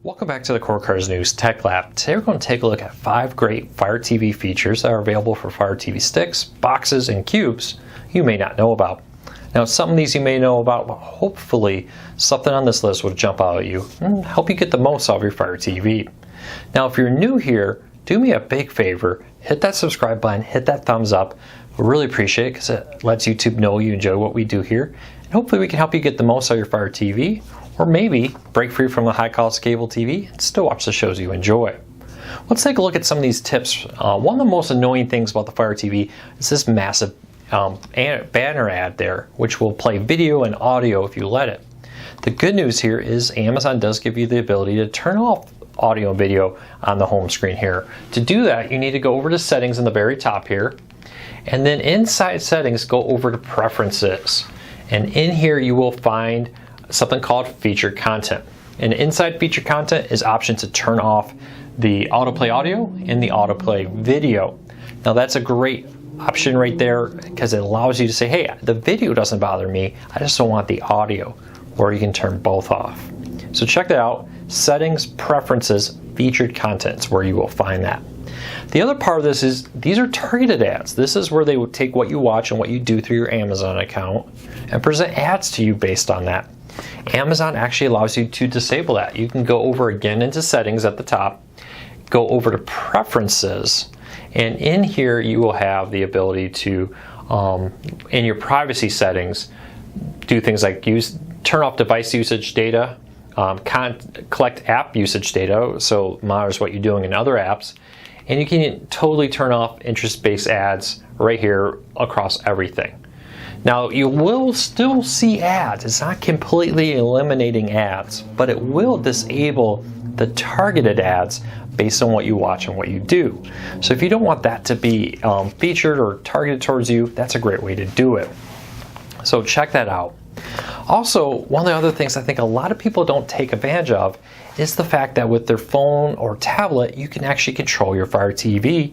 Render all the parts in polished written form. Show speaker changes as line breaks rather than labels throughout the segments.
Welcome back to the Core Cars News Tech Lab. Today we're going to take a look at 5 great Fire TV features that are available for Fire TV sticks, boxes, and cubes you may not know about. Now some of these you may know about, but hopefully something on this list will jump out at you and help you get the most out of your Fire TV. Now if you're new here, do me a big favor, hit that subscribe button, hit that thumbs up. We really appreciate it because it lets YouTube know you enjoy what we do here. And hopefully we can help you get the most out of your Fire TV, or maybe break free from the high-cost cable TV and still watch the shows you enjoy. Let's take a look at some of these tips. One of the most annoying things about the Fire TV is this massive banner ad there, which will play video and audio if you let it. The good news here is Amazon does give you the ability to turn off audio and video on the home screen here. To do that, you need to go over to settings in the very top here, and then inside settings, go over to preferences. And in here you will find something called featured content. And inside featured content is option to turn off the autoplay audio and the autoplay video. Now that's a great option right there because it allows you to say, hey, the video doesn't bother me, I just don't want the audio, or you can turn both off. So check that out, settings, preferences, featured contents, where you will find that. The other part of this is these are targeted ads. This is where they would take what you watch and what you do through your Amazon account and present ads to you based on that. Amazon actually allows you to disable that. You can go over again into settings at the top, go over to preferences, and in here you will have the ability to, in your privacy settings, do things like turn off device usage data, collect app usage data, so it monitors what you're doing in other apps, and you can totally turn off interest-based ads right here across everything. Now you will still see ads. It's not completely eliminating ads, but it will disable the targeted ads based on what you watch and what you do. So if you don't want that to be featured or targeted towards you, that's a great way to do it. So check that out. Also, one of the other things I think a lot of people don't take advantage of is the fact that with their phone or tablet, you can actually control your Fire TV,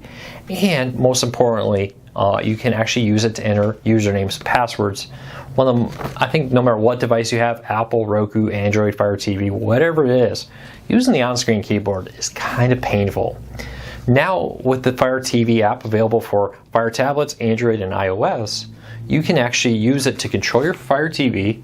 and most importantly, you can actually use it to enter usernames and passwords. One of them, I think no matter what device you have, Apple, Roku, Android, Fire TV, whatever it is, using the on-screen keyboard is kind of painful. Now with the Fire TV app available for Fire tablets, Android, and iOS, you can actually use it to control your Fire TV,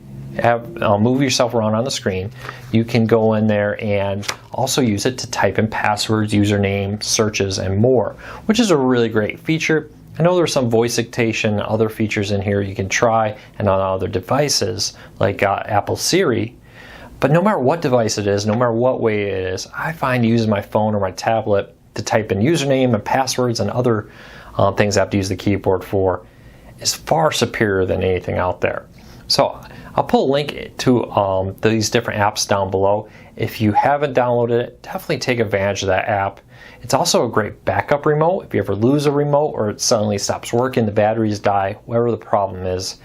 move yourself around on the screen. You can go in there and also use it to type in passwords, username, searches, and more, which is a really great feature. I know there's some voice dictation and other features in here you can try and on other devices like Apple Siri, but no matter what device it is, no matter what way it is, I find using my phone or my tablet to type in username and passwords and other things I have to use the keyboard for is far superior than anything out there. So I'll put a link to these different apps down below. If you haven't downloaded it, definitely take advantage of that app. It's also a great backup remote. If you ever lose a remote or it suddenly stops working, the batteries die, whatever the problem is,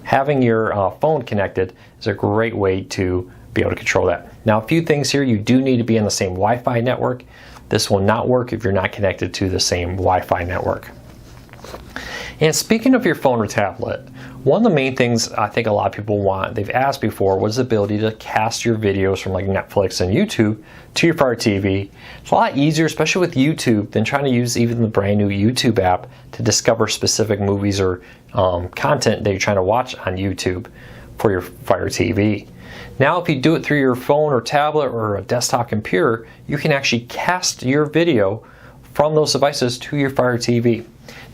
having your phone connected is a great way to be able to control that. Now a few things here, you do need to be on the same Wi-Fi network. This will not work if you're not connected to the same Wi-Fi network. And speaking of your phone or tablet, one of the main things I think a lot of people want, they've asked before, was the ability to cast your videos from like Netflix and YouTube to your Fire TV. It's a lot easier, especially with YouTube, than trying to use even the brand new YouTube app to discover specific movies or content that you're trying to watch on YouTube for your Fire TV. Now if you do it through your phone or tablet or a desktop computer, you can actually cast your video from those devices to your Fire TV.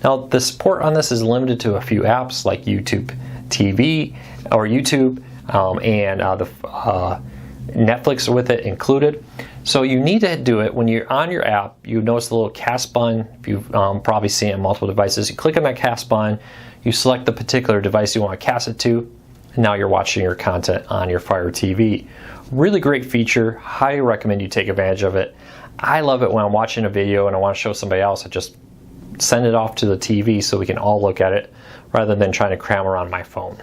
Now the support on this is limited to a few apps like YouTube TV or YouTube and Netflix with it included. So you need to do it when you're on your app. You notice the little cast button. If you've probably seen it on multiple devices, you click on that cast button, you select the particular device you want to cast it to, and now you're watching your content on your Fire TV. Really great feature. Highly recommend you take advantage of it. I love it when I'm watching a video and I want to show somebody else. I just send it off to the TV so we can all look at it rather than trying to cram around my phone.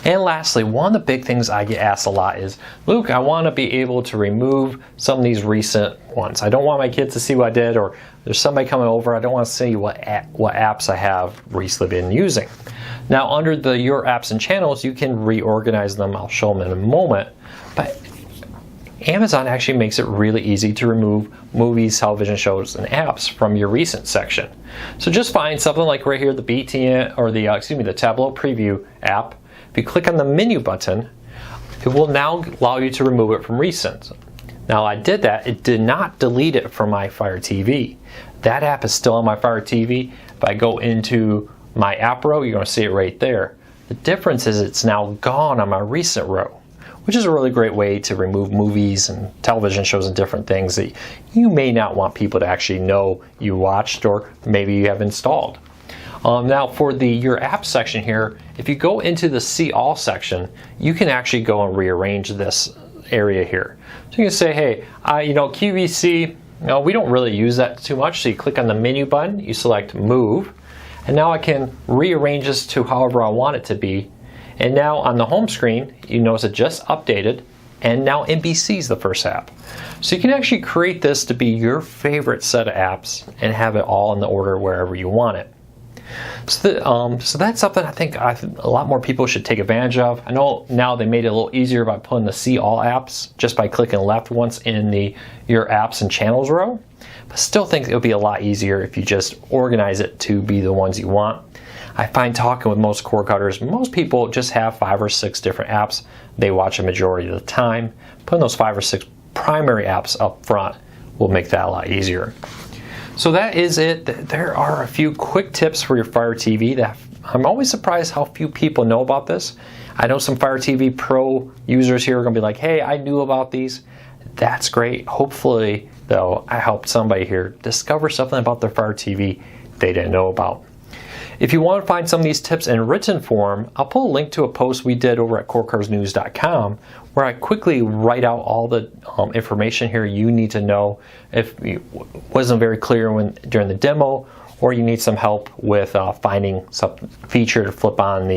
And lastly, one of the big things I get asked a lot is, Luke, I want to be able to remove some of these recent ones. I don't want my kids to see what I did, or there's somebody coming over, I don't want to see what apps I have recently been using. Now under the Your Apps and Channels, you can reorganize them. I'll show them in a moment. But Amazon actually makes it really easy to remove movies, television shows, and apps from your recent section. So just find something like right here, the BTN or the Tableau Preview app. If you click on the menu button, it will now allow you to remove it from recent. Now I did that, it did not delete it from my Fire TV. That app is still on my Fire TV. If I go into my app row, you're going to see it right there. The difference is it's now gone on my recent row, which is a really great way to remove movies and television shows and different things that you may not want people to actually know you watched or maybe you have installed. Now for your app section here, if you go into the See All section, you can actually go and rearrange this area here. So you can say, hey, QVC, we don't really use that too much. So you click on the menu button, you select Move, and now I can rearrange this to however I want it to be. And now on the home screen, you notice it just updated, and now NBC is the first app. So you can actually create this to be your favorite set of apps and have it all in the order wherever you want it. So that's something I think a lot more people should take advantage of. I know now they made it a little easier by putting the See All apps just by clicking left once in your apps and channels row. But still think it would be a lot easier if you just organize it to be the ones you want. I find talking with most cord cutters, most people just have 5 or 6 different apps they watch a majority of the time. Putting those 5 or 6 primary apps up front will make that a lot easier. So that is it. There are a few quick tips for your Fire TV that I'm always surprised how few people know about this. I know some Fire TV Pro users here are going to be like, hey, I knew about these. That's great. Hopefully, though, I helped somebody here discover something about their Fire TV they didn't know about. If you want to find some of these tips in written form, I'll put a link to a post we did over at cordcuttersnews.com where I quickly write out all the information here you need to know if it wasn't very clear during the demo, or you need some help with finding some feature to flip on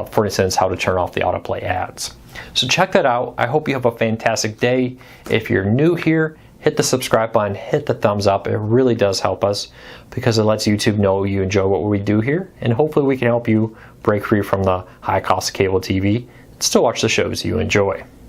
for instance, how to turn off the autoplay ads. So check that out. I hope you have a fantastic day. If you're new here, hit the subscribe button, hit the thumbs up. It really does help us because it lets YouTube know you enjoy what we do here, and hopefully we can help you break free from the high cost of cable TV and still watch the shows you enjoy.